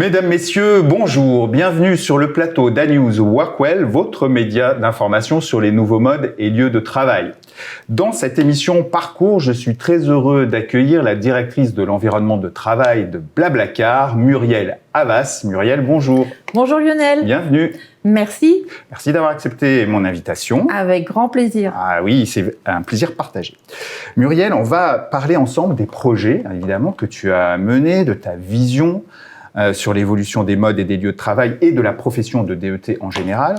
Mesdames, Messieurs, bonjour, bienvenue sur le plateau d'Anews Workwell, votre média d'information sur les nouveaux modes et lieux de travail. Dans cette émission Parcours, je suis très heureux d'accueillir la directrice de l'environnement de travail de Blablacar, Muriel Havas. Muriel, bonjour. Bonjour Lionel. Bienvenue. Merci. Merci d'avoir accepté mon invitation. Avec grand plaisir. Ah oui, c'est un plaisir partagé. Muriel, on va parler ensemble des projets, évidemment, que tu as menés, de ta vision sur l'évolution des modes et des lieux de travail et de la profession de DET en général.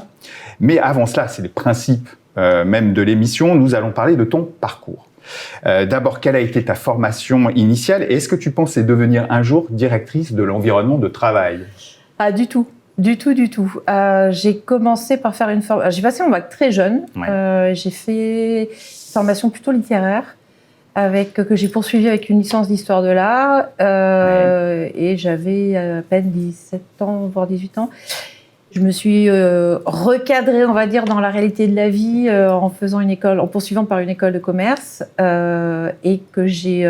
Mais avant cela, c'est les principes même de l'émission, nous allons parler de ton parcours. D'abord, quelle a été ta formation initiale et est-ce que tu pensais devenir un jour directrice de l'environnement de travail? Pas du tout. Du tout. J'ai commencé par faire une formation. J'ai passé mon bac très jeune. Ouais. J'ai fait une formation plutôt littéraire que j'ai poursuivie avec une licence d'histoire de l'art. Et j'avais à peine 17 ans, voire 18 ans. Je me suis recadrée, on va dire, dans la réalité de la vie en poursuivant par une école de commerce et que j'ai,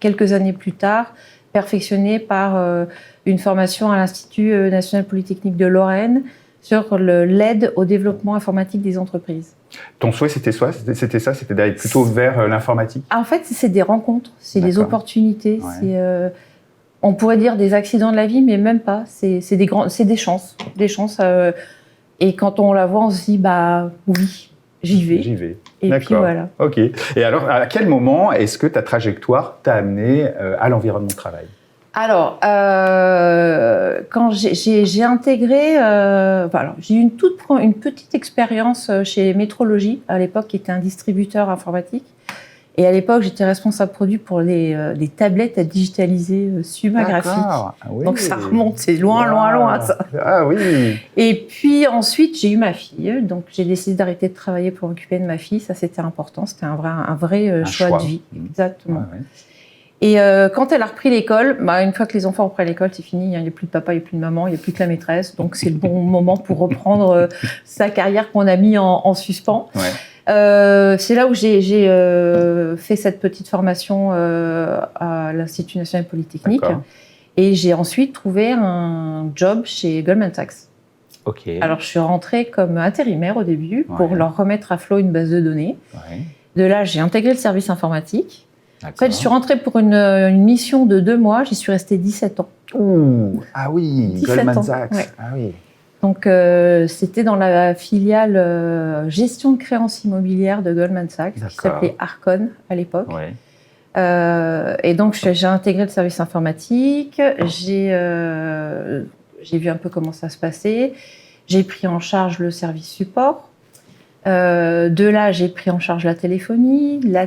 quelques années plus tard, perfectionnée par une formation à l'Institut national polytechnique de Lorraine sur l'aide au développement informatique des entreprises. Ton souhait, c'était d'aller plutôt vers l'informatique? En fait, c'est des rencontres, c'est des opportunités, ouais. On pourrait dire des accidents de la vie, mais même pas. C'est des chances. Et quand on la voit, on se dit, oui, j'y vais. Et d'accord. Puis voilà. Ok. Et alors, à quel moment est-ce que ta trajectoire t'a amené à l'environnement de travail? Alors, quand j'ai intégré, j'ai eu une petite expérience chez Métrologie, à l'époque, qui était un distributeur informatique. Et à l'époque, j'étais responsable produit pour des tablettes à digitaliser subagraphiques. Ah, oui. Donc ça remonte, c'est loin ça. Ah oui. Et puis ensuite, j'ai eu ma fille. Donc j'ai décidé d'arrêter de travailler pour m'occuper de ma fille. Ça, c'était important. C'était un vrai choix de vie. Exactement. Ah, ouais. Et quand elle a repris l'école, une fois que les enfants ont repris l'école, c'est fini. Il n'y a plus de papa, il n'y a plus de maman, il n'y a plus que la maîtresse. Donc c'est le bon moment pour reprendre sa carrière qu'on a mis en suspens. Ouais. C'est là où j'ai fait cette petite formation à l'Institut national polytechnique. D'accord. Et j'ai ensuite trouvé un job chez Goldman Sachs. Okay. Alors, je suis rentrée comme intérimaire au début pour leur remettre à flot une base de données. Ouais. De là, j'ai intégré le service informatique. En fait, je suis rentrée pour une mission de 2 mois. J'y suis restée 17 ans. Ouh, ah oui, Goldman Sachs. Ouais. Ah oui. Donc, c'était dans la filiale gestion de créances immobilières de Goldman Sachs, qui s'appelait Arcon à l'époque. Ouais. Et donc, j'ai intégré le service informatique. J'ai vu un peu comment ça se passait. J'ai pris en charge le service support. De là, j'ai pris en charge la téléphonie, la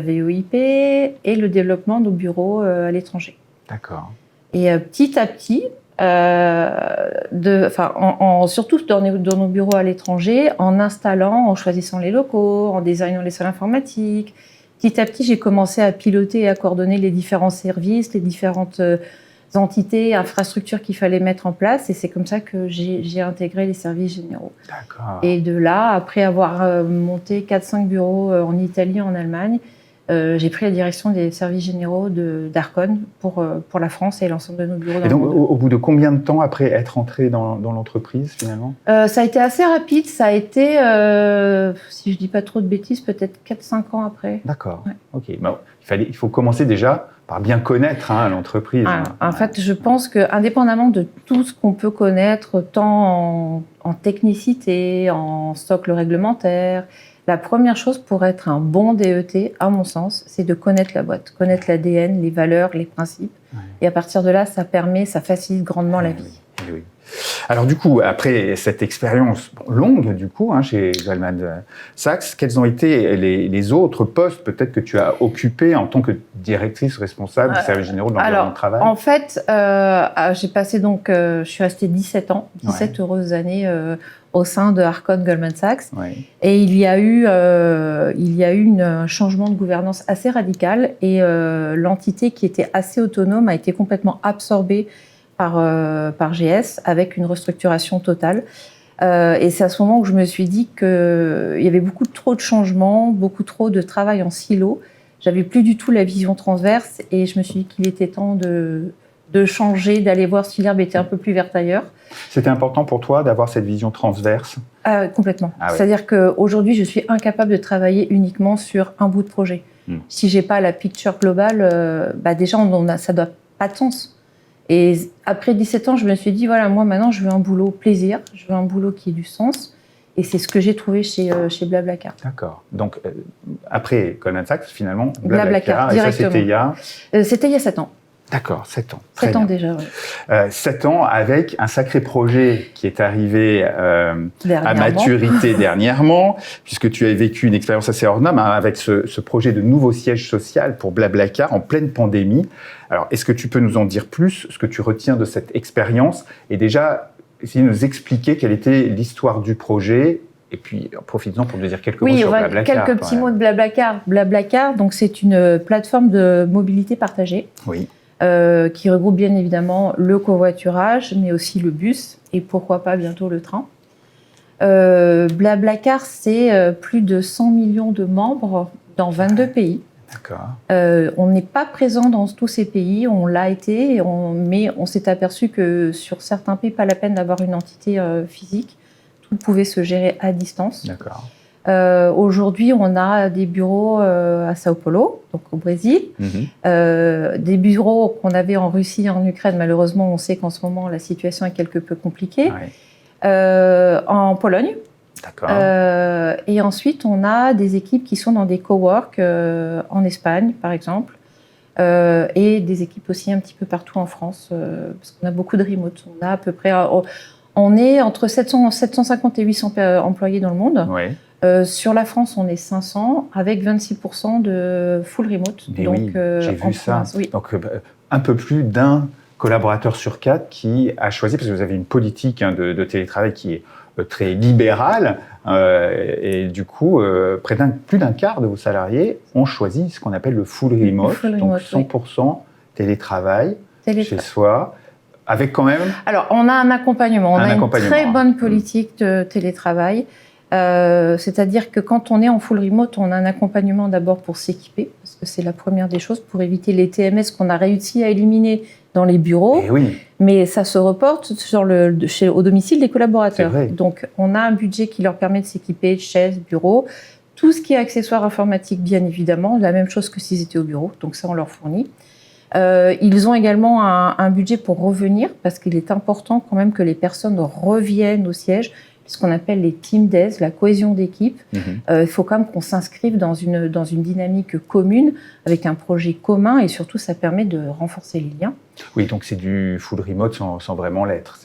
VoIP et le développement de nos bureaux à l'étranger. D'accord. Et petit à petit, surtout dans nos bureaux à l'étranger, en choisissant les locaux, en designant les salles informatiques. Petit à petit, j'ai commencé à piloter et à coordonner les différents services, les différentes entités, infrastructures qu'il fallait mettre en place. Et c'est comme ça que j'ai intégré les services généraux. D'accord. Et de là, après avoir monté 4-5 bureaux en Italie, en Allemagne, j'ai pris la direction des services généraux d'Arcon pour la France et l'ensemble de nos bureaux. Et donc, au bout de combien de temps après être entré dans l'entreprise, finalement? Ça a été assez rapide. Ça a été, si je ne dis pas trop de bêtises, peut-être 4-5 ans après. D'accord. Ouais. Ok. Il faut commencer déjà par bien connaître l'entreprise. En fait, je pense qu'indépendamment de tout ce qu'on peut connaître, tant en technicité, en socle réglementaire, la première chose pour être un bon DET, à mon sens, c'est de connaître la boîte, connaître l'ADN, les valeurs, les principes. Ouais. Et à partir de là, ça facilite grandement la vie. Oui. Alors du coup, après cette expérience longue chez Goldman Sachs, quels ont été les autres postes peut-être que tu as occupés en tant que directrice responsable du service général de l'environnement de travail? En fait, j'ai passé je suis restée 17 ans, 17 heureuses années au sein de Arcon Goldman Sachs. Ouais. Et il y a eu un changement de gouvernance assez radical et l'entité qui était assez autonome a été complètement absorbée par GS avec une restructuration totale. Et c'est à ce moment où je me suis dit qu'il y avait trop de changements, beaucoup trop de travail en silo. J'avais plus du tout la vision transverse et je me suis dit qu'il était temps de de changer, d'aller voir si l'herbe était un peu plus verte ailleurs. C'était important pour toi d'avoir cette vision transverse? Complètement. Ah oui. C'est-à-dire qu'aujourd'hui, je suis incapable de travailler uniquement sur un bout de projet. Si j'ai pas la picture globale, déjà, ça doit pas de sens. Et après 17 ans, je me suis dit, voilà, moi maintenant, je veux un boulot plaisir, je veux un boulot qui ait du sens. Et c'est ce que j'ai trouvé chez Blablacar. D'accord. Donc, après Goldman Sachs, finalement, Blablacar, et ça, directement. C'était il y a 7 ans. D'accord, 7 ans. 7 ans déjà, oui. 7 ans avec un sacré projet qui est arrivé à maturité dernièrement, puisque tu as vécu une expérience assez hors norme avec ce projet de nouveau siège social pour Blablacar en pleine pandémie. Alors, est-ce que tu peux nous en dire plus, ce que tu retiens de cette expérience, et déjà essayer de nous expliquer quelle était l'histoire du projet, et puis profitons pour nous dire quelques mots sur Blablacar. Quelques petits mots de Blablacar. Blablacar, donc c'est une plateforme de mobilité partagée. Oui. Qui regroupe bien évidemment le covoiturage, mais aussi le bus et pourquoi pas bientôt le train. Blablacar, c'est plus de 100 millions de membres dans 22 pays. D'accord. On n'est pas présent dans tous ces pays, on l'a été, mais on s'est aperçu que sur certains pays, pas la peine d'avoir une entité physique, tout pouvait se gérer à distance. D'accord. Aujourd'hui, on a des bureaux à Sao Paulo, donc au Brésil, des bureaux qu'on avait en Russie et en Ukraine. Malheureusement, on sait qu'en ce moment, la situation est quelque peu compliquée. En Pologne. D'accord. Et ensuite, on a des équipes qui sont dans des cowork en Espagne, par exemple, et des équipes aussi un petit peu partout en France, parce qu'on a beaucoup de remote. On a à peu près... On est entre 750 et 800 employés dans le monde. Oui. Sur la France, on est 500 avec 26% de full remote. Mais donc, oui, j'ai vu ça. Oui. Donc, un peu plus d'un collaborateur sur 4 qui a choisi, parce que vous avez une politique de télétravail qui est très libérale, et du coup, plus d'un quart de vos salariés ont choisi ce qu'on appelle le full remote, donc 100% télétravail chez soi. Avec quand même... Alors, on a un accompagnement. On a une très bonne politique de télétravail. C'est-à-dire que quand on est en full remote, on a un accompagnement d'abord pour s'équiper, parce que c'est la première des choses, pour éviter les TMS qu'on a réussi à éliminer dans les bureaux. Oui. Mais ça se reporte au domicile des collaborateurs. Donc, on a un budget qui leur permet de s'équiper, chaises, bureaux, tout ce qui est accessoires informatiques, bien évidemment, la même chose que s'ils étaient au bureau. Donc, ça, on leur fournit. Ils ont également un budget pour revenir, parce qu'il est important quand même que les personnes reviennent au siège, ce qu'on appelle les team days, la cohésion d'équipe. Il faut quand même qu'on s'inscrive dans une dynamique commune, avec un projet commun, et surtout, ça permet de renforcer les liens. Oui, donc c'est du full remote sans vraiment l'être.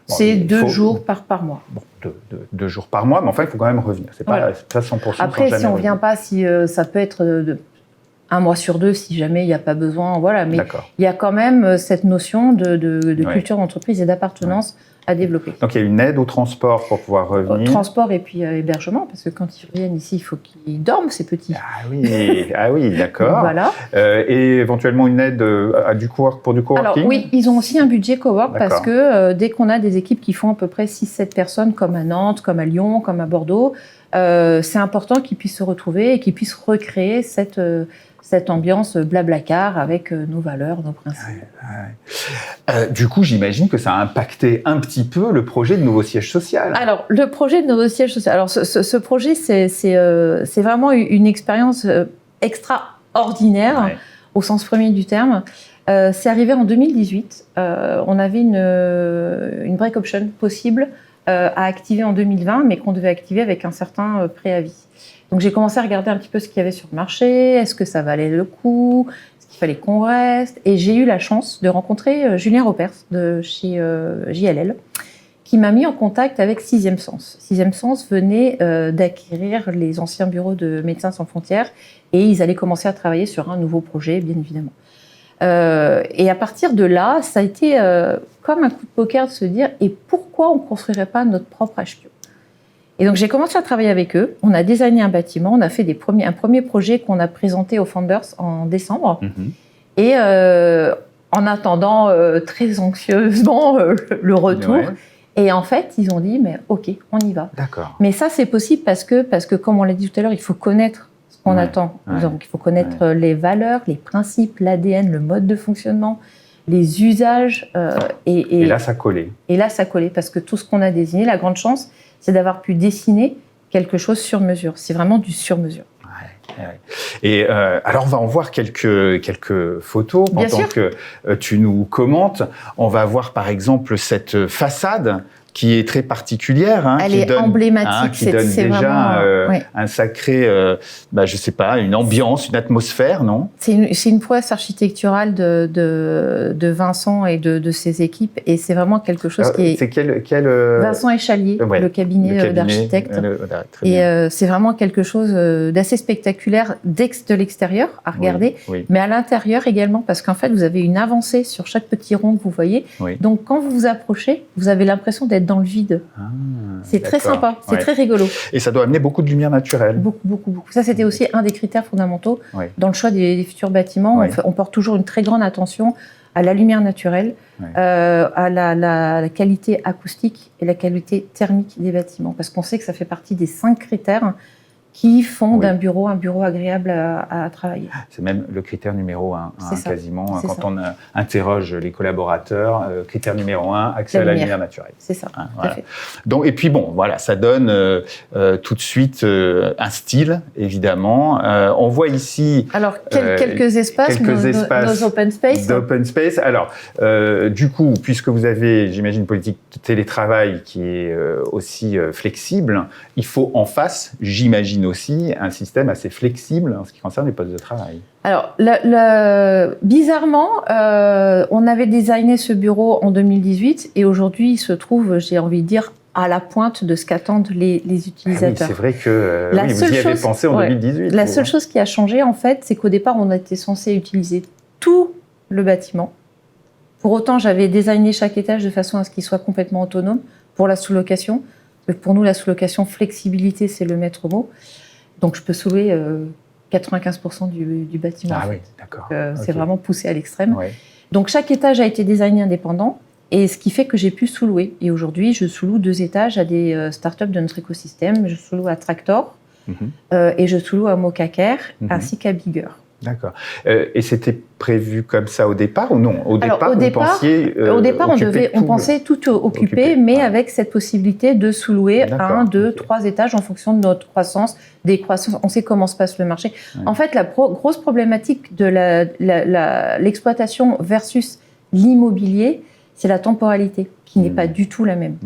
C'est 2 jours par mois. Bon, 2 jours par mois, mais enfin, il faut quand même revenir. C'est pas 100%. Après, si on ne vient pas, ça peut être... 1 mois sur 2, si jamais il n'y a pas besoin, voilà. Mais il y a quand même cette notion de culture d'entreprise et d'appartenance à développer. Donc il y a une aide au transport pour pouvoir revenir. Transport et puis hébergement, parce que quand ils reviennent ici, il faut qu'ils dorment, ces petits. Ah oui, d'accord. Voilà. Et éventuellement une aide pour du coworking. Alors oui, ils ont aussi un budget cowork, parce que dès qu'on a des équipes qui font à peu près 6-7 personnes, comme à Nantes, comme à Lyon, comme à Bordeaux, c'est important qu'ils puissent se retrouver et qu'ils puissent recréer cette ambiance Blablacar avec nos valeurs, nos principes. Du coup, j'imagine que ça a impacté un petit peu le projet de nouveau siège social. Alors, le projet de nouveau siège social, alors ce projet, c'est vraiment une expérience extraordinaire, au sens premier du terme. C'est arrivé en 2018. On avait une break option possible à activer en 2020, mais qu'on devait activer avec un certain préavis. Donc, j'ai commencé à regarder un petit peu ce qu'il y avait sur le marché, est-ce que ça valait le coup, est-ce qu'il fallait qu'on reste. Et j'ai eu la chance de rencontrer Julien Ropers de chez JLL, qui m'a mis en contact avec Sixième Sens. Sixième Sens venait d'acquérir les anciens bureaux de Médecins Sans Frontières, et ils allaient commencer à travailler sur un nouveau projet, bien évidemment. Et à partir de là, ça a été comme un coup de poker de se dire, et pourquoi on ne construirait pas notre propre HQ ? Et donc, j'ai commencé à travailler avec eux. On a designé un bâtiment. On a fait un premier projet qu'on a présenté aux Founders en décembre. Et en attendant très anxieusement le retour. Et en fait, ils ont dit, mais OK, on y va. D'accord. Mais ça, c'est possible parce que, comme on l'a dit tout à l'heure, il faut connaître ce qu'on attend. Donc, il faut connaître les valeurs, les principes, l'ADN, le mode de fonctionnement, les usages. Et là, ça collait. Et là, ça collait, parce que tout ce qu'on a désigné, la grande chance, c'est d'avoir pu dessiner quelque chose sur mesure. C'est vraiment du sur mesure. Ouais. Et alors, on va en voir quelques photos pendant que tu nous commentes. On va voir, par exemple, cette façade qui est très particulière. Hein, Elle est emblématique. Qui donne déjà un sacré, je sais pas, une ambiance, une atmosphère, non? C'est une prouesse architecturale de Vincent et de ses équipes, et c'est vraiment quelque chose qui est... C'est quel Vincent Échalier, le cabinet d'architectes. Et c'est vraiment quelque chose d'assez spectaculaire de l'extérieur à regarder, mais à l'intérieur également, parce qu'en fait, vous avez une avancée sur chaque petit rond que vous voyez. Donc, quand vous vous approchez, vous avez l'impression d'être dans le vide. C'est très sympa, c'est très rigolo. Et ça doit amener beaucoup de lumière naturelle. Beaucoup. Ça, c'était aussi un des critères fondamentaux dans le choix des futurs bâtiments. On porte toujours une très grande attention à la lumière naturelle, à la qualité acoustique et la qualité thermique des bâtiments, parce qu'on sait que ça fait partie des 5 critères qui font d'un bureau un bureau agréable à travailler. C'est même le critère numéro 1, quasiment. Quand on interroge les collaborateurs, critère numéro 1, accès à la lumière naturelle. C'est ça, tout à fait. Donc, et puis bon, voilà, ça donne tout de suite un style, évidemment. On voit ici... Alors, quelques espaces, nos open space. D'open space. Alors, du coup, puisque vous avez, j'imagine, une politique de télétravail qui est aussi flexible, il faut en face, j'imagine, aussi un système assez flexible en ce qui concerne les postes de travail. Alors, bizarrement, on avait designé ce bureau en 2018 et aujourd'hui, il se trouve, j'ai envie de dire, à la pointe de ce qu'attendent les utilisateurs. C'est vrai que vous y avez pensé en 2018. La seule chose qui a changé, en fait, c'est qu'au départ, on était censé utiliser tout le bâtiment. Pour autant, j'avais designé chaque étage de façon à ce qu'il soit complètement autonome pour la sous-location. Pour nous, la sous-location, flexibilité, c'est le maître mot. Donc, je peux sous-louer 95% du bâtiment. Ah oui, d'accord. C'est vraiment poussé à l'extrême. Donc, chaque étage a été designé indépendant, et ce qui fait que j'ai pu sous-louer. Et aujourd'hui, je sous-loue 2 étages à des startups de notre écosystème. Je sous-loue à Tractor et je sous-loue à Mocaker ainsi qu'à Bigger. D'accord. Et c'était prévu comme ça au départ ou non? Au départ, on pensait tout occuper, mais avec cette possibilité de sous-louer 1, 2, 3 étages en fonction de notre croissance, des croissances. On sait comment se passe le marché. En fait, la grosse problématique de l'exploitation versus l'immobilier, c'est la temporalité, qui n'est pas du tout la même.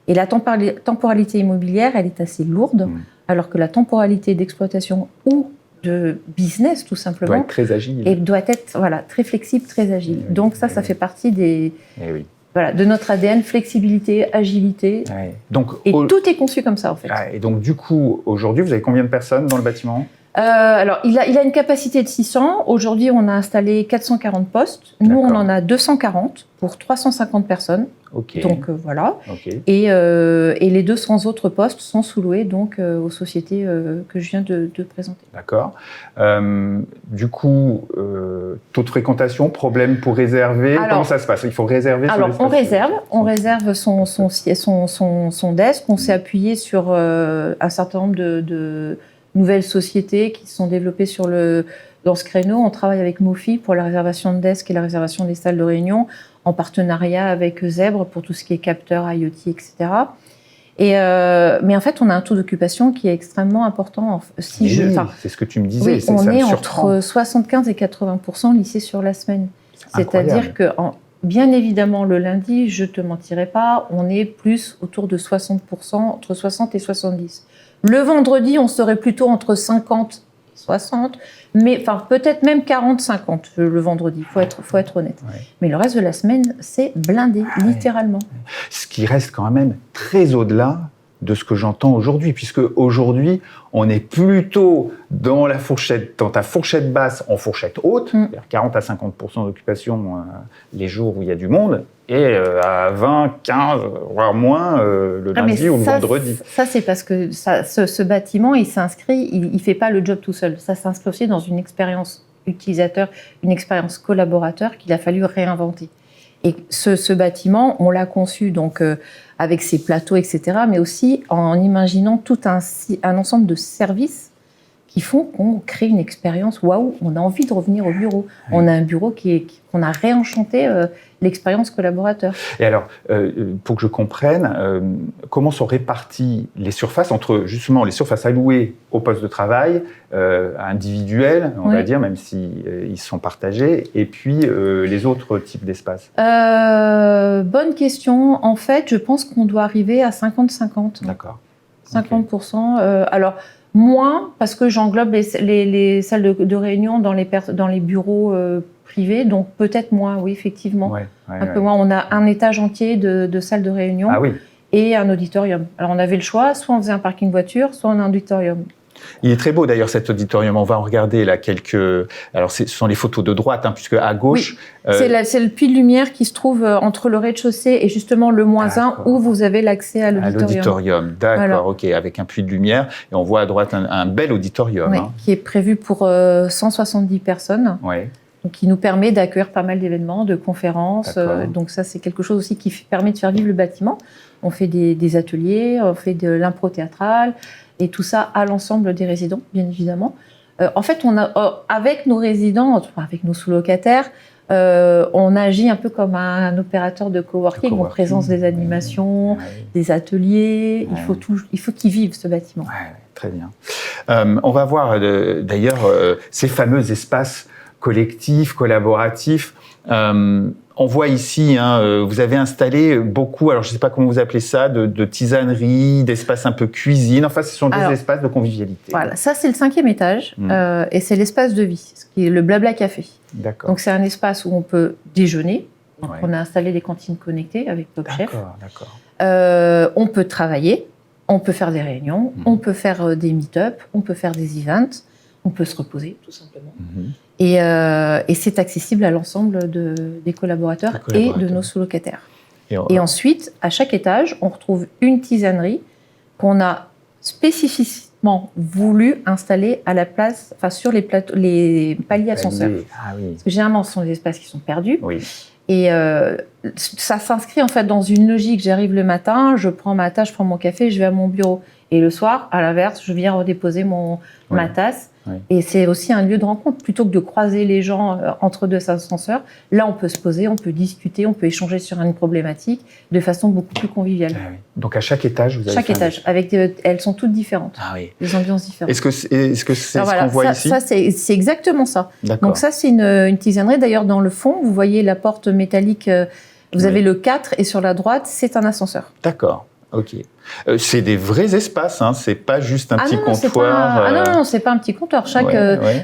Et la temporalité immobilière, elle est assez lourde, alors que la temporalité d'exploitation ou de business, tout simplement, doit être très agile. Et doit être très flexible, très agile. Donc ça fait partie de notre ADN, flexibilité, agilité. Donc, tout est conçu comme ça, en fait. Et donc, du coup, aujourd'hui, vous avez combien de personnes dans le bâtiment? Alors, il a une capacité de 600. Aujourd'hui, on a installé 440 postes. Nous, on en a 240 pour 350 personnes. Donc, voilà. Et les 200 autres postes sont sous-loués donc, aux sociétés que je viens de présenter. D'accord. Du coup, taux de fréquentation, problème pour réserver. Comment ça se passe? Il faut réserver son espace. On réserve son desk. On s'est appuyé sur un certain nombre de nouvelles sociétés qui se sont développées dans ce créneau. On travaille avec Mofi pour la réservation de desk et la réservation des salles de réunion, en partenariat avec Zèbre pour tout ce qui est capteurs, IoT, etc. Mais en fait, on a un taux d'occupation qui est extrêmement important. C'est ce que tu me disais. On est entre 75 et 80% lissés sur la semaine. C'est-à-dire que, bien évidemment, le lundi, je ne te mentirai pas, on est plus autour de 60%, entre 60 et 70%. Le vendredi, on serait plutôt entre 50 et 60, mais peut-être même 40-50 le vendredi, faut être honnête. Mais le reste de la semaine, c'est blindé, littéralement. Ce qui reste quand même très au-delà de ce que j'entends aujourd'hui, puisque aujourd'hui, on est plutôt dans ta fourchette basse en fourchette haute, c'est-à-dire 40 à 50% d'occupation les jours où il y a du monde, et à 20, 15, voire moins le lundi ou le vendredi. Ça, c'est parce que ce bâtiment, il s'inscrit, il ne fait pas le job tout seul. Ça s'inscrit aussi dans une expérience utilisateur, une expérience collaborateur qu'il a fallu réinventer. Et ce bâtiment, on l'a conçu donc avec ses plateaux, etc., mais aussi en imaginant tout un ensemble de services qui font qu'on crée une expérience waouh, on a envie de revenir au bureau. Oui. On a un bureau qu'on a réenchanté l'expérience collaborateur. Et alors, pour que je comprenne, comment sont réparties les surfaces entre justement les surfaces allouées au poste de travail, individuelles, on va dire, même si ils sont partagés, et puis les autres types d'espaces? Bonne question. En fait, je pense qu'on doit arriver à 50-50. D'accord. 50%. Alors, moins, parce que j'englobe les salles de réunion dans les bureaux privés, donc peut-être moins, oui, effectivement. Un peu moins. On a un étage entier de salles de réunion et un auditorium. Alors, on avait le choix, soit on faisait un parking voiture, soit un auditorium. Il est très beau d'ailleurs cet auditorium. On va en regarder là quelques. Alors ce sont les photos de droite, puisque à gauche. Oui. C'est le puits de lumière qui se trouve entre le rez-de-chaussée et justement le -1 où vous avez l'accès à l'auditorium. À l'auditorium, d'accord, voilà. Ok, avec un puits de lumière et on voit à droite un bel auditorium. Oui, qui est prévu pour 170 personnes. Ouais. Donc, qui nous permet d'accueillir pas mal d'événements, de conférences. Donc ça, c'est quelque chose aussi qui permet de faire vivre le bâtiment. On fait des ateliers, on fait de l'impro théâtrale. Et tout ça à l'ensemble des résidents, bien évidemment. En fait, avec nos résidents, avec nos sous-locataires, on agit un peu comme un opérateur de coworking. On présente des animations, des ateliers. Il faut qu'ils vivent ce bâtiment. Ouais, très bien. On va voir d'ailleurs ces fameux espaces collectifs, collaboratifs. On voit ici, vous avez installé beaucoup, alors je ne sais pas comment vous appelez ça, de tisaneries, d'espaces un peu cuisine. Enfin, ce sont des espaces de convivialité. Voilà, ça c'est le 5e étage et c'est l'espace de vie, ce qui est le Blabla Café. D'accord. Donc c'est un espace où on peut déjeuner. Donc, on a installé des cantines connectées avec Top Chef. D'accord. On peut travailler, on peut faire des réunions, on peut faire des meet-up, on peut faire des events, on peut se reposer tout simplement. Et c'est accessible à l'ensemble des collaborateurs et de nos sous-locataires. Et ensuite, à chaque étage, on retrouve une tisanerie qu'on a spécifiquement voulu installer à la place, enfin sur les paliers ascenseurs. Ah oui. Parce que généralement, ce sont des espaces qui sont perdus. Oui. Et ça s'inscrit en fait dans une logique. J'arrive le matin, je prends ma tasse, je prends mon café, je vais à mon bureau. Et le soir, à l'inverse, je viens redéposer ma tasse. Oui. Et c'est aussi un lieu de rencontre. Plutôt que de croiser les gens entre deux ascenseurs, là, on peut se poser, on peut discuter, on peut échanger sur une problématique de façon beaucoup plus conviviale. Ah oui. Donc, à chaque étage, vous avez chaque étage, elles sont toutes différentes. Ah oui. Des ambiances différentes. Est-ce que c'est ce qu'on voit ici? Ça, c'est exactement ça. Donc ça, c'est une tisanerie. D'ailleurs, dans le fond, vous voyez la porte métallique. Vous avez le 4 et sur la droite, c'est un ascenseur. D'accord. Ok. C'est des vrais espaces, c'est pas juste un petit comptoir. Non, c'est pas un petit comptoir.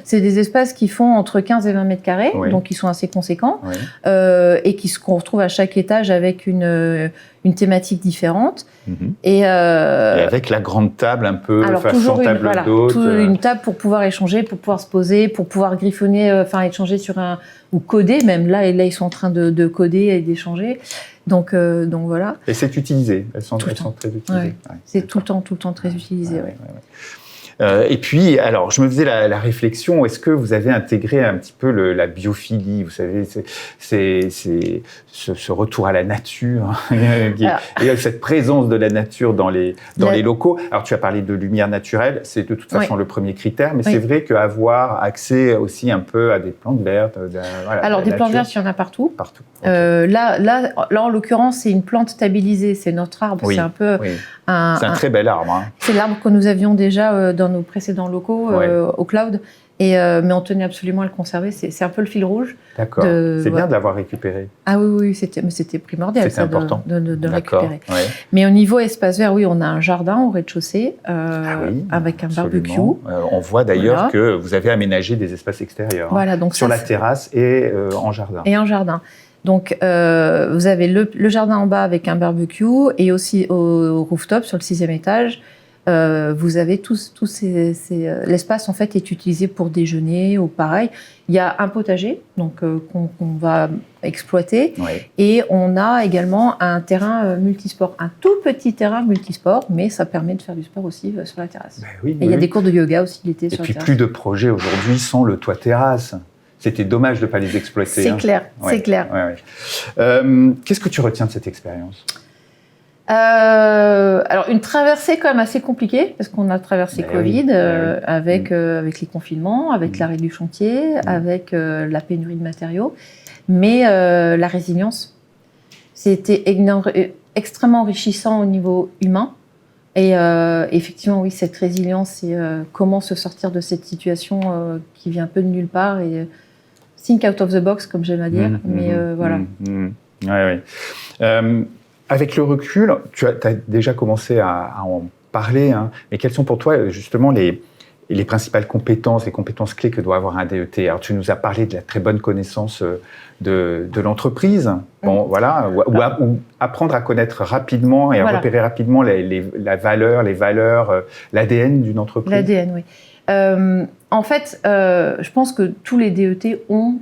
C'est des espaces qui font entre 15 et 20 mètres carrés, donc ils sont assez conséquents, et qu'on retrouve à chaque étage avec une thématique différente. Et avec la grande table un peu, façon table d'hôte. Une table pour pouvoir échanger, pour pouvoir se poser, pour pouvoir griffonner, échanger sur ou coder même. Là, ils sont en train de coder et d'échanger. Donc voilà. Et c'est utilisé. Elles sont très utilisées. C'est tout le temps très utilisé. Et puis, alors, je me faisais la réflexion, est-ce que vous avez intégré un petit peu la biophilie? Vous savez, c'est ce retour à la nature, et cette présence de la nature dans les locaux. Alors, tu as parlé de lumière naturelle, c'est de toute façon le premier critère, mais c'est vrai qu'avoir accès aussi un peu à des plantes vertes. Alors, des plantes vertes, il y en a partout. Partout. Là, en l'occurrence, c'est une plante stabilisée, c'est notre arbre, c'est un peu... C'est un très bel arbre. C'est l'arbre que nous avions déjà dans nos précédents locaux au Cloud, mais on tenait absolument à le conserver. C'est un peu le fil rouge. D'accord. C'est bien de l'avoir récupéré. Ah oui, c'était primordial. C'était important de le récupérer. Mais au niveau espace vert, oui, on a un jardin au rez-de-chaussée avec un barbecue. On voit d'ailleurs que vous avez aménagé des espaces extérieurs. Voilà, donc sur la terrasse et en jardin. Et en jardin. Donc, vous avez le jardin en bas avec un barbecue et aussi au rooftop, sur le 6e étage, vous avez l'espace en fait est utilisé pour déjeuner ou pareil. Il y a un potager donc qu'on va exploiter et on a également un terrain multisport, un tout petit terrain multisport, mais ça permet de faire du sport aussi sur la terrasse. Et il y a des cours de yoga aussi l'été sur la terrasse. Et puis plus de projets aujourd'hui sans le toit terrasse. C'était dommage de ne pas les exploiter. C'est clair, c'est clair. Qu'est-ce que tu retiens de cette expérience? Alors, une traversée quand même assez compliquée, parce qu'on a traversé Covid, avec les confinements, avec l'arrêt du chantier, avec la pénurie de matériaux. Mais la résilience, c'était extrêmement enrichissant au niveau humain. Et effectivement, oui, cette résilience, c'est comment se sortir de cette situation qui vient un peu de nulle part et think out of the box, comme j'aime à dire. Voilà. Ouais. Avec le recul, tu as déjà commencé à en parler, hein, mais quelles sont pour toi justement les principales compétences, les compétences clés que doit avoir un DET? Alors, tu nous as parlé de la très bonne connaissance de l'entreprise, voilà, ou apprendre à connaître rapidement et à repérer rapidement la valeur, les valeurs, l'ADN d'une entreprise. L'ADN, oui. En fait, je pense que tous les DET ont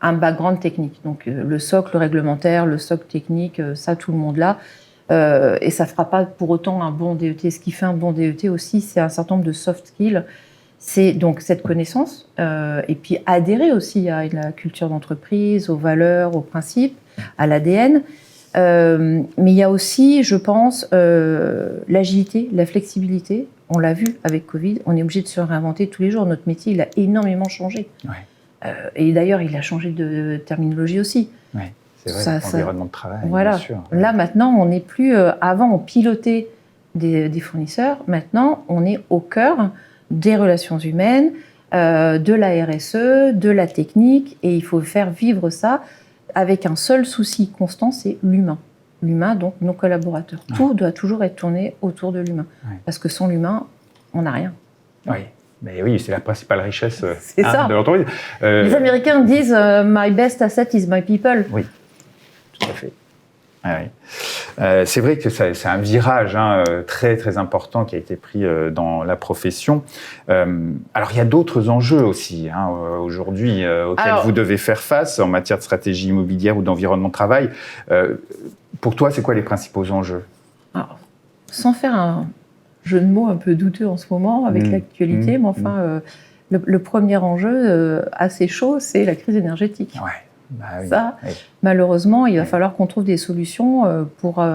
un background technique. Donc, le socle réglementaire, le socle technique, ça, tout le monde l'a. Et ça ne fera pas pour autant un bon DET. Ce qui fait un bon DET aussi, c'est un certain nombre de soft skills. C'est donc cette connaissance, et puis adhérer aussi à la culture d'entreprise, aux valeurs, aux principes, à l'ADN. Mais il y a aussi, je pense, l'agilité, la flexibilité. On l'a vu avec Covid, on est obligé de se réinventer tous les jours. Notre métier, il a énormément changé. Ouais. Et d'ailleurs, il a changé de terminologie aussi. Ouais. C'est vrai, l'environnement de travail, voilà. Bien sûr. Là, maintenant, on n'est plus... avant, on pilotait des fournisseurs. Maintenant, on est au cœur des relations humaines, de la RSE, de la technique. Et il faut faire vivre ça avec un seul souci constant, c'est l'humain. L'humain, donc nos collaborateurs. Ouais. Tout doit toujours être tourné autour de l'humain. Ouais. Parce que sans l'humain, on n'a rien. Oui. Mais oui, c'est la principale richesse de l'entreprise. Les Américains disent « My best asset is my people ». Oui. Tout à fait. Ah oui. C'est vrai que c'est un virage très très important qui a été pris dans la profession. Alors il y a d'autres enjeux aussi aujourd'hui auxquels vous devez faire face en matière de stratégie immobilière ou d'environnement de travail. Pour toi, c'est quoi les principaux enjeux? Alors, sans faire un jeu de mots un peu douteux en ce moment avec l'actualité, mais enfin le premier enjeu assez chaud, c'est la crise énergétique. Ouais. Bah oui, ça, malheureusement, il va falloir qu'on trouve des solutions pour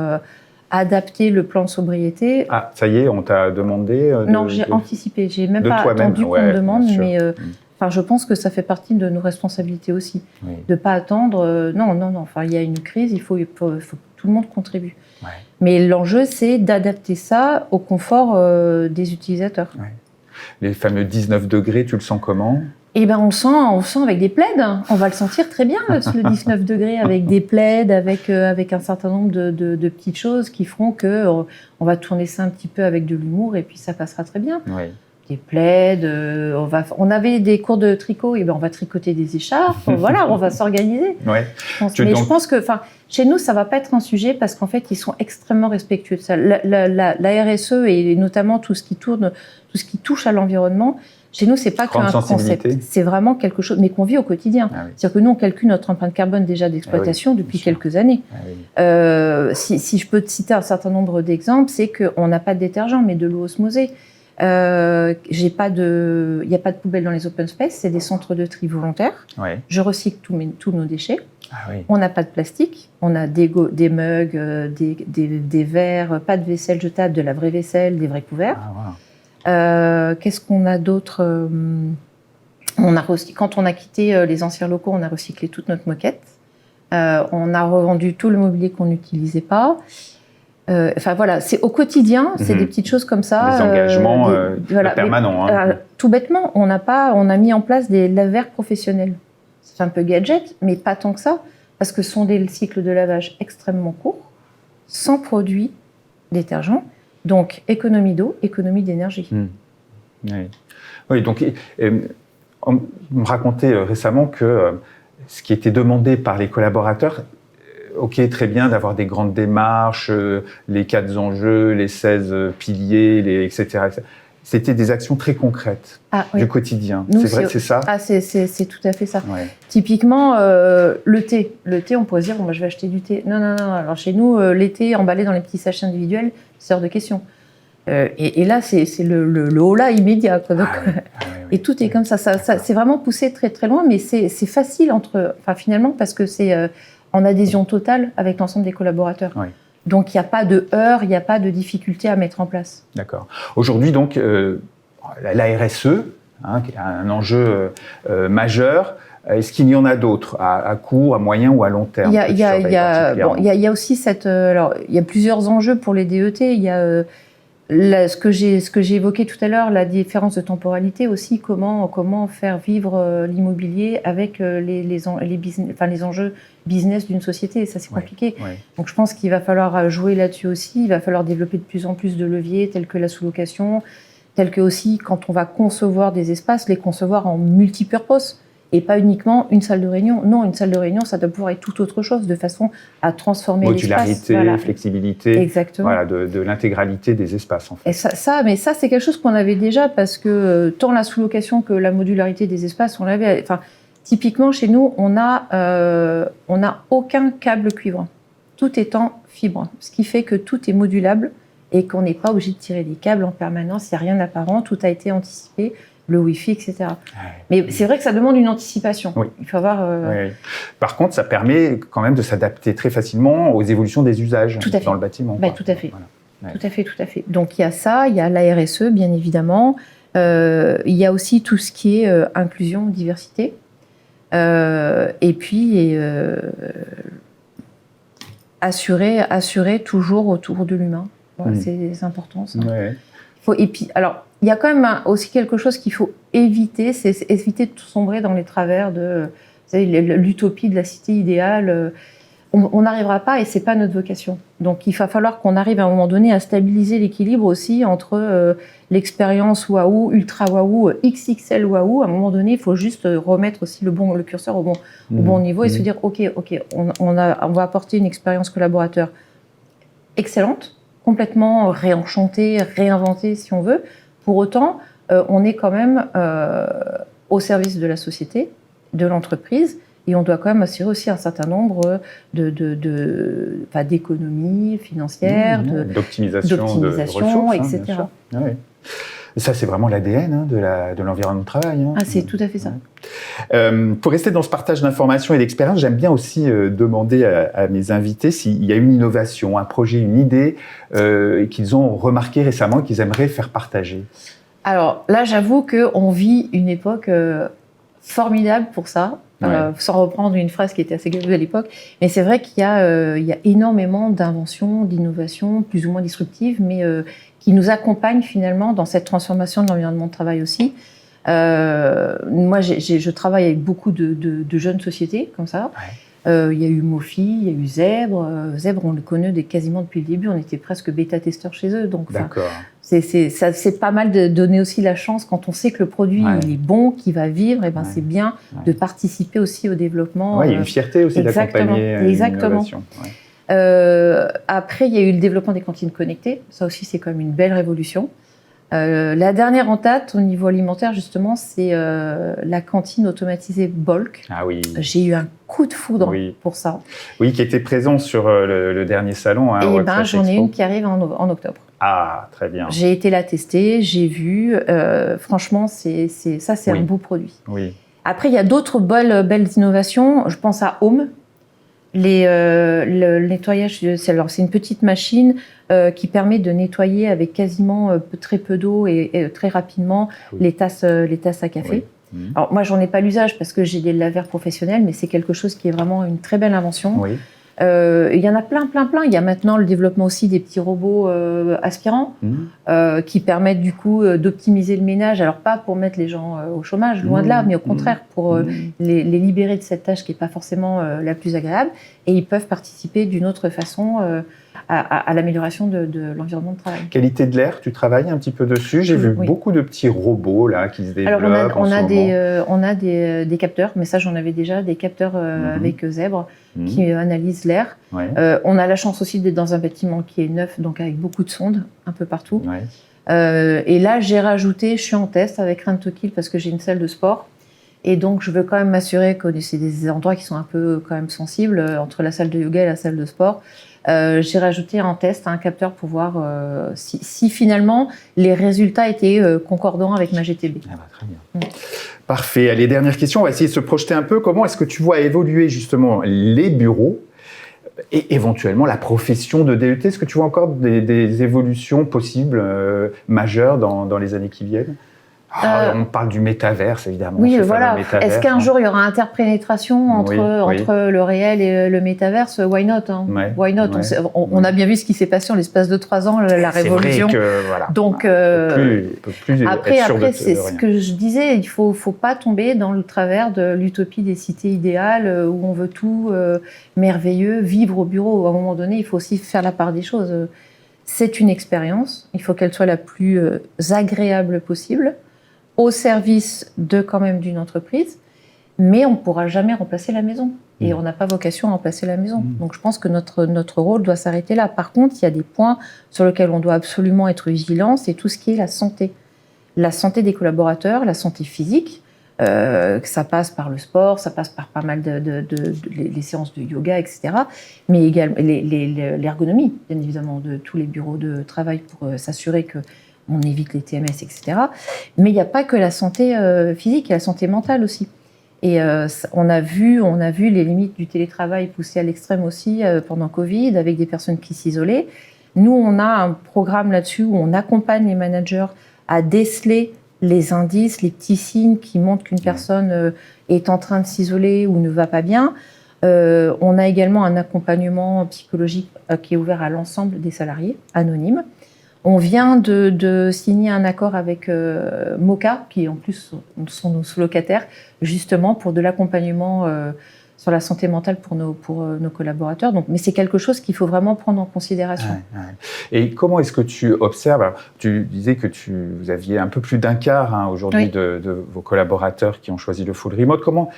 adapter le plan de sobriété. Ah, ça y est, on t'a demandé Non, j'ai anticipé. J'ai même pas attendu qu'on me demande, mais je pense que ça fait partie de nos responsabilités aussi. Oui. De ne pas attendre. Non. Enfin, il y a une crise, il faut que tout le monde contribue. Ouais. Mais l'enjeu, c'est d'adapter ça au confort des utilisateurs. Ouais. Les fameux 19 degrés, tu le sens comment ? Eh ben, on le sent avec des plaids. On va le sentir très bien, le 19 degrés, avec des plaids, avec un certain nombre de petites choses qui feront qu'on va tourner ça un petit peu avec de l'humour et puis ça passera très bien. Oui. Des plaids, on avait des cours de tricot, et ben on va tricoter des écharpes, voilà, on va s'organiser. Ouais. Je pense que chez nous, ça ne va pas être un sujet parce qu'en fait, ils sont extrêmement respectueux de ça. La RSE et notamment tout ce qui touche à l'environnement, chez nous, c'est pas qu'un concept, c'est vraiment quelque chose, mais qu'on vit au quotidien. Ah oui. C'est-à-dire que nous, on calcule notre empreinte carbone déjà d'exploitation depuis quelques années. Ah oui. Si je peux te citer un certain nombre d'exemples, c'est qu'on n'a pas de détergent, mais de l'eau osmosée. Il n'y a pas de poubelle dans les open space, c'est des centres de tri volontaires. Oui. Je recycle tous nos déchets. Ah oui. On n'a pas de plastique, on a des mugs, des verres, pas de vaisselle jetable, de la vraie vaisselle, des vrais couverts. Ah, wow. Qu'est-ce qu'on a d'autre Quand on a quitté les anciens locaux, on a recyclé toute notre moquette. On a revendu tout le mobilier qu'on n'utilisait pas. Enfin voilà, c'est au quotidien, c'est des petites choses comme ça. Des engagements permanents. Tout bêtement, on a mis en place des lave-verres professionnels. C'est un peu gadget, mais pas tant que ça, parce que ce sont des cycles de lavage extrêmement courts, sans produits détergents. Donc, économie d'eau, économie d'énergie. Oui, donc, on me racontait récemment que ce qui était demandé par les collaborateurs, ok, très bien d'avoir des grandes démarches, les 4 enjeux, les 16 piliers, etc. C'était des actions très concrètes du quotidien. C'est vrai que c'est ça ? Ah, c'est tout à fait ça. Ouais. Typiquement, le thé. Le thé, on pourrait se dire, je vais acheter du thé. Non. Alors, chez nous, les thés emballés dans les petits sachets individuels, c'est hors de question. Et là, c'est le holà immédiat. Quoi. Donc, oui. Et tout est comme ça. C'est vraiment poussé très, très loin, mais c'est facile finalement, parce que c'est en adhésion totale avec l'ensemble des collaborateurs. Oui. Donc, il n'y a pas de heurts, il n'y a pas de difficulté à mettre en place. D'accord. Aujourd'hui, donc, la RSE, qui est un enjeu majeur, est-ce qu'il y en a d'autres, à court, à moyen ou à long terme? Il y a aussi alors, il y a plusieurs enjeux pour les DET. Il y a ce que j'ai évoqué tout à l'heure, la différence de temporalité aussi, comment faire vivre l'immobilier avec les enjeux business d'une société. Ça, c'est compliqué. Ouais. Donc, je pense qu'il va falloir jouer là-dessus aussi. Il va falloir développer de plus en plus de leviers tels que la sous-location, tels que aussi, quand on va concevoir des espaces, les concevoir en multipurpose. Et pas uniquement une salle de réunion. Non, une salle de réunion, ça doit pouvoir être tout autre chose, de façon à transformer l'espace. Modularité, flexibilité. Exactement. Voilà, de l'intégralité des espaces, en fait. Et mais ça, c'est quelque chose qu'on avait déjà, parce que tant la sous-location que la modularité des espaces, on l'avait. Enfin, typiquement, chez nous, on a aucun câble cuivre. Tout est en fibre. Ce qui fait que tout est modulable et qu'on n'est pas obligé de tirer des câbles en permanence. Il n'y a rien d'apparent. Tout a été anticipé. Le Wi-Fi, etc. Mais c'est vrai que ça demande une anticipation. Oui. Il faut avoir... Oui. Par contre, ça permet quand même de s'adapter très facilement aux évolutions des usages dans le bâtiment. Tout à fait. Voilà. Ouais. Tout à fait. Donc, il y a ça, il y a la RSE, bien évidemment. Il y a aussi tout ce qui est inclusion, diversité. Et puis, assurer toujours autour de l'humain. Voilà, c'est important, ça. Ouais. Et puis, alors, il y a quand même aussi quelque chose qu'il faut éviter, c'est éviter de sombrer dans les travers de l'utopie de la cité idéale. On n'arrivera pas et c'est pas notre vocation. Donc, il va falloir qu'on arrive à un moment donné à stabiliser l'équilibre aussi entre l'expérience waouh, ultra waouh, XXL waouh. À un moment donné, il faut juste remettre aussi le curseur au bon niveau et se dire, ok, on va apporter une expérience collaborateur excellente, complètement réenchantée, réinventée si on veut. Pour autant, on est quand même au service de la société, de l'entreprise, et on doit quand même assurer aussi un certain nombre d'économies financières, d'optimisation de ressources, etc. Oui. Ça, c'est vraiment l'ADN de l'environnement de travail. C'est tout à fait ça. Pour rester dans ce partage d'informations et d'expériences, j'aime bien aussi demander à mes invités s'il y a une innovation, un projet, une idée qu'ils ont remarqué récemment et qu'ils aimeraient faire partager. Alors là, j'avoue qu'on vit une époque formidable pour ça, sans reprendre une phrase qui était assez gueule à l'époque. Mais c'est vrai qu'il y a énormément d'inventions, d'innovations, plus ou moins disruptives, mais qui nous accompagnent finalement dans cette transformation de l'environnement de travail aussi. Moi, je travaille avec beaucoup de jeunes sociétés comme ça. Il y a eu Mofi, il y a eu Zèbre. Zèbre, on le connaît quasiment depuis le début. On était presque bêta-testeurs chez eux. Donc, c'est pas mal de donner aussi la chance, quand on sait que le produit il est bon, qu'il va vivre, et c'est bien de participer aussi au développement. Il y a une fierté aussi d'accompagner l'innovation. Après, il y a eu le développement des cantines connectées. Ça aussi, c'est quand même une belle révolution. La dernière en date au niveau alimentaire, justement, c'est la cantine automatisée Bulk. Ah oui. J'ai eu un coup de foudre pour ça. Oui, qui était présent sur le dernier salon. Et j'en ai une qui arrive en octobre. Ah, très bien. J'ai été la tester, j'ai vu. Franchement, c'est un beau produit. Oui. Après, il y a d'autres belles innovations. Je pense à Home. Le nettoyage, c'est une petite machine qui permet de nettoyer avec quasiment très peu d'eau et très rapidement les tasses à café. Oui. Alors moi, j'en ai pas l'usage parce que j'ai des laveurs professionnels, mais c'est quelque chose qui est vraiment une très belle invention. Oui. Il y en a plein. Il y a maintenant le développement aussi des petits robots aspirants qui permettent du coup d'optimiser le ménage. Alors pas pour mettre les gens au chômage, loin de là, mais au contraire pour les libérer de cette tâche qui n'est pas forcément la plus agréable. Et ils peuvent participer d'une autre façon à l'amélioration de l'environnement de travail. Qualité de l'air, tu travailles un petit peu dessus. J'ai vu beaucoup de petits robots là qui se développent. Alors on a des capteurs, mais ça j'en avais déjà, des capteurs avec Zèbre qui analysent l'air. Ouais. On a la chance aussi d'être dans un bâtiment qui est neuf, donc avec beaucoup de sondes un peu partout. Ouais. Et là j'ai rajouté, je suis en test avec Rent-to-Kill parce que j'ai une salle de sport. Et donc, je veux quand même m'assurer que c'est des endroits qui sont un peu quand même sensibles, entre la salle de yoga et la salle de sport. J'ai rajouté en test un capteur pour voir si finalement les résultats étaient concordants avec ma GTB. Ah bah, très bien. Parfait. Allez, dernière question. On va essayer de se projeter un peu. Comment est-ce que tu vois évoluer justement les bureaux et éventuellement la profession de DET. Est-ce que tu vois encore des évolutions possibles majeures dans les années qui viennent? On parle du métaverse, évidemment. Oui, voilà. Est-ce qu'un jour, il y aura interpénétration entre le réel et le métaverse? Why not, hein? Why not? On a bien vu ce qui s'est passé en l'espace de 3 ans, la révolution. C'est vrai que, voilà. Donc, après, c'est ce que je disais, il faut pas tomber dans le travers de l'utopie des cités idéales où on veut tout merveilleux, vivre au bureau. À un moment donné, il faut aussi faire la part des choses. C'est une expérience. Il faut qu'elle soit la plus agréable possible, au service quand même d'une entreprise, mais on ne pourra jamais remplacer la maison. Et on n'a pas vocation à remplacer la maison. Donc je pense que notre rôle doit s'arrêter là. Par contre, il y a des points sur lesquels on doit absolument être vigilant, c'est tout ce qui est la santé. La santé des collaborateurs, la santé physique, ça passe par le sport, ça passe par pas mal les séances de yoga, etc. Mais également l'ergonomie, bien évidemment, de tous les bureaux de travail pour s'assurer qu'on évite les TMS, etc. Mais il n'y a pas que la santé physique, il y a la santé mentale aussi. Et on a vu les limites du télétravail poussées à l'extrême aussi pendant Covid, avec des personnes qui s'isolaient. Nous, on a un programme là-dessus où on accompagne les managers à déceler les indices, les petits signes qui montrent qu'une personne est en train de s'isoler ou ne va pas bien. On a également un accompagnement psychologique qui est ouvert à l'ensemble des salariés, anonymes. On vient de signer un accord avec Moka, qui en plus sont nos sous-locataires, justement pour de l'accompagnement sur la santé mentale pour nos collaborateurs. Donc, mais c'est quelque chose qu'il faut vraiment prendre en considération. Et comment est-ce que tu observes, alors, tu disais que vous aviez un peu plus d'un quart aujourd'hui de vos collaborateurs qui ont choisi le full remote. Comment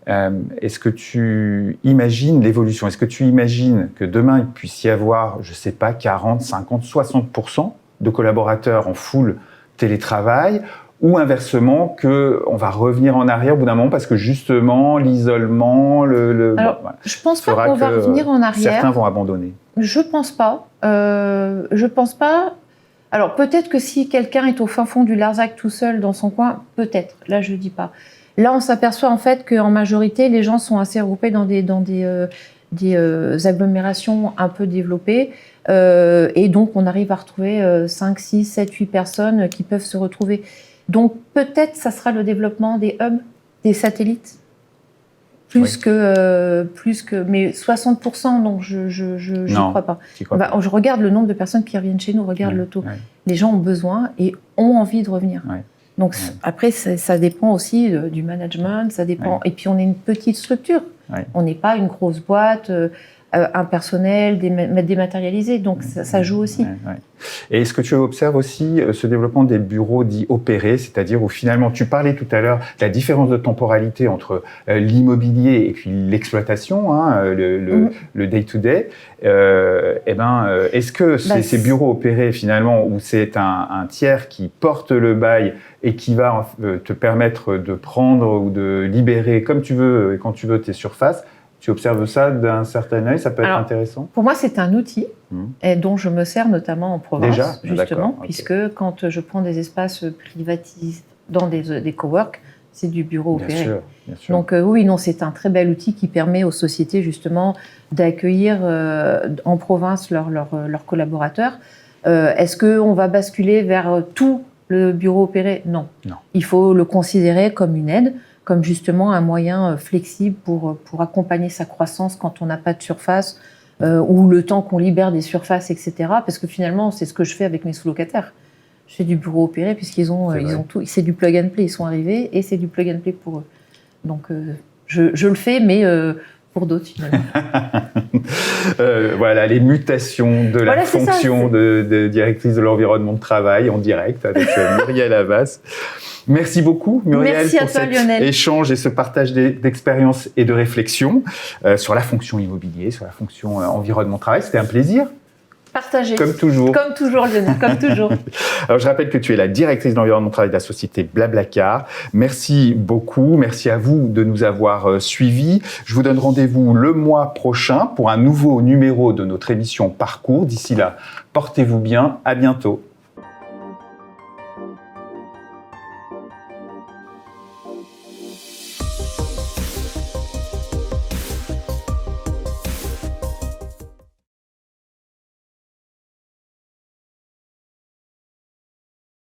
est-ce que tu imagines l'évolution? Est-ce que tu imagines que demain, il puisse y avoir, je ne sais pas, 40, 50, 60% de collaborateurs en full télétravail, ou inversement, qu'on va revenir en arrière au bout d'un moment parce que justement, l'isolement, Alors, je ne pense pas qu'on va revenir en arrière. Certains vont abandonner. Je ne pense pas. Je pense pas. Alors, peut-être que si quelqu'un est au fin fond du Larzac tout seul dans son coin, peut-être. Là, je ne dis pas. Là, on s'aperçoit en fait qu'en majorité, les gens sont assez regroupés dans des agglomérations un peu développées. Et donc, on arrive à retrouver 5, 6, 7, 8 personnes qui peuvent se retrouver. Donc, peut-être, ça sera le développement des hubs, des satellites, plus que... Mais 60%, non, je n'y crois pas. Je regarde le nombre de personnes qui reviennent chez nous, regarde le taux. Les gens ont besoin et ont envie de revenir. Donc après, ça dépend aussi du management, ça dépend. Et puis on est une petite structure, on n'est pas une grosse boîte, impersonnelle, dématérialisée, donc ça joue aussi. Et est-ce que tu observes aussi ce développement des bureaux dits opérés, c'est-à-dire où finalement, tu parlais tout à l'heure de la différence de temporalité entre l'immobilier et puis l'exploitation, le day-to-day. Est-ce que ces bureaux opérés finalement, où c'est un tiers qui porte le bail et qui va te permettre de prendre ou de libérer comme tu veux et quand tu veux tes surfaces, tu observes ça d'un certain œil, ça peut être intéressant? Pour moi, c'est un outil dont je me sers notamment en province, justement, puisque quand je prends des espaces privatisés dans des cowork, c'est du bureau opéré. Bien sûr. Donc c'est un très bel outil qui permet aux sociétés justement d'accueillir en province leurs collaborateurs. Est-ce qu'on va basculer vers tout le bureau opéré? Non. Il faut le considérer comme une aide, comme justement un moyen flexible pour accompagner sa croissance quand on n'a pas de surface ou le temps qu'on libère des surfaces, etc. Parce que finalement, c'est ce que je fais avec mes sous-locataires. Je fais du bureau opéré puisqu'ils ont tout. C'est du plug and play. Ils sont arrivés et c'est du plug and play pour eux. Donc, je le fais, mais pour d'autres finalement. Voilà, les mutations de la fonction de directrice de l'environnement de travail en direct avec Muriel Havas. Merci beaucoup, Muriel, pour cet échange et ce partage d'expériences et de réflexions sur la fonction immobilier, sur la fonction environnement de travail. C'était un plaisir. Partagé. Comme toujours. Comme toujours, Lionel, comme toujours. Alors, je rappelle que tu es la directrice de l'environnement de travail de la société Blablacar. Merci beaucoup. Merci à vous de nous avoir suivis. Je vous donne rendez-vous le mois prochain pour un nouveau numéro de notre émission Parcours. D'ici là, portez-vous bien. À bientôt.